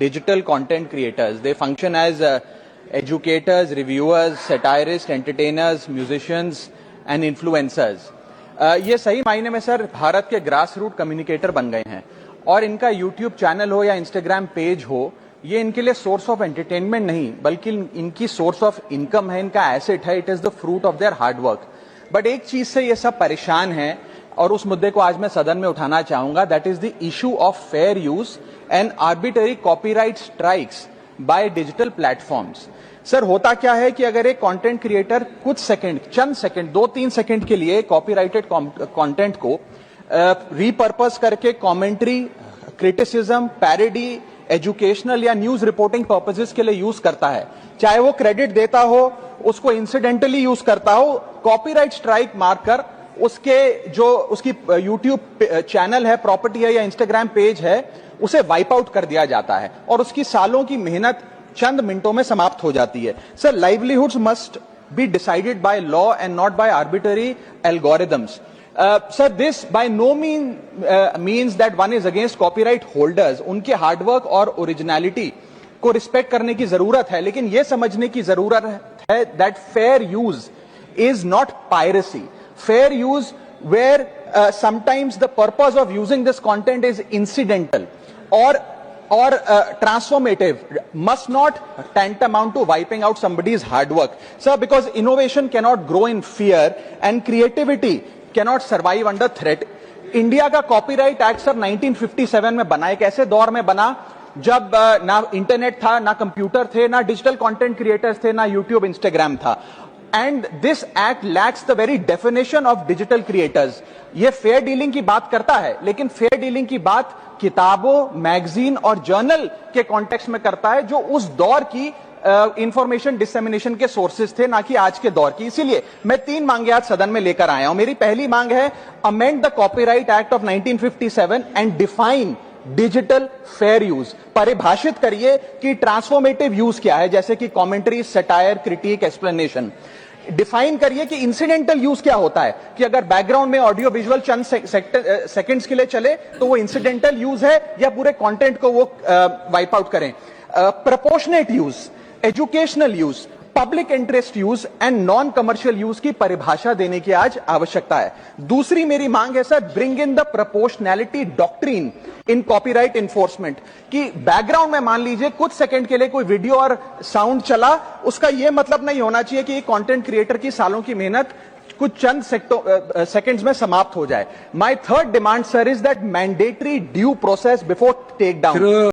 digital content creators. They function as educators, reviewers, satirists, entertainers, musicians and influencers. ये सही मायने में sir Bharat के ग्रास रूट कम्युनिकेटर बन गए हैं और इनका यूट्यूब चैनल हो या इंस्टाग्राम पेज हो, ये इनके लिए सोर्स ऑफ एंटरटेनमेंट नहीं बल्कि इनकी सोर्स ऑफ इनकम है, इनका एसेट है. It is the fruit of their hard work. But एक चीज से ये सब परेशान है और उस मुद्दे को आज मैं सदन में उठाना चाहूंगा. That is the issue of fair use and arbitrary copyright strikes by digital platforms. Sir होता क्या है कि अगर एक कंटेंट क्रिएटर कुछ सेकंड, चंद सेकंड, 2-3 सेकंड के लिए कॉपीराइटेड कंटेंट को रीपर्पस करके कमेंट्री, क्रिटिसिज्म, पैरोडी, एजुकेशनल या न्यूज रिपोर्टिंग पर्पसेस के लिए यूज करता है, चाहे वो क्रेडिट देता हो, उसको इंसिडेंटली यूज करता हो, कॉपीराइट स्ट्राइक मारकर उसकी यूट्यूब चैनल है, प्रॉपर्टी है या इंस्टाग्राम पेज है, उसे वाइप आउट कर दिया जाता है और उसकी सालों की मेहनत चंद मिनटों में समाप्त हो जाती है. Sir, livelihoods must be decided by law and not by arbitrary algorithms. Sir, this by no means that one is against copyright holders. उनके हार्डवर्क और ओरिजिनलिटी को रिस्पेक्ट करने की जरूरत है, लेकिन यह समझने की जरूरत है that fair use is not piracy. Fair use where sometimes the purpose of using this content is incidental or transformative must not tantamount to wiping out somebody's hard work. Sir, because innovation cannot grow in fear and creativity cannot survive under threat. India का copyright act sir 1957 में बना. एक ऐसे दौर में बना जब ना इंटरनेट था, ना कंप्यूटर थे, ना डिजिटल कंटेंट क्रिएटर्स थे, ना यूट्यूब, इंस्टाग्राम था. And this act lakhs the very definition of digital creators. ये फेयर डीलिंग की बात करता है, लेकिन फेयर डीलिंग की बात किताबों, मैगजीन और जर्नल के कॉन्टेक्स्ट में करता है, जो उस दौर की इंफॉर्मेशन डिसेमिनेशन के सोर्सेज थे, ना कि आज के दौर की. इसीलिए मैं 3 मांगे आज सदन में लेकर आया हूं. मेरी पहली मांग है, amend the copyright act of 1957 and define digital fair use. परिभाषित करिए कि ट्रांसफॉर्मेटिव यूज क्या है, जैसे कि commentary, satire, critic, explanation. Define करिए कि इंसिडेंटल यूज क्या होता है, कि अगर बैकग्राउंड में ऑडियो विजुअल चंद सेकंड्स के लिए चले तो वो इंसिडेंटल यूज है या पूरे कंटेंट को वो वाइप आउट करें. Proportionate use, educational use, public interest use and non commercial use की परिभाषा देने की आज आवश्यकता है. दूसरी मेरी मांग है sir, bring in the proportionality doctrine in copyright enforcement. कि बैकग्राउंड में मान लीजिए कुछ सेकंड के लिए कोई वीडियो और साउंड चला, उसका यह मतलब नहीं होना चाहिए कि कंटेंट क्रिएटर की सालों की मेहनत कुछ चंद सेकंड्स में समाप्त हो जाए. My third demand sir is that mandatory due process before take down.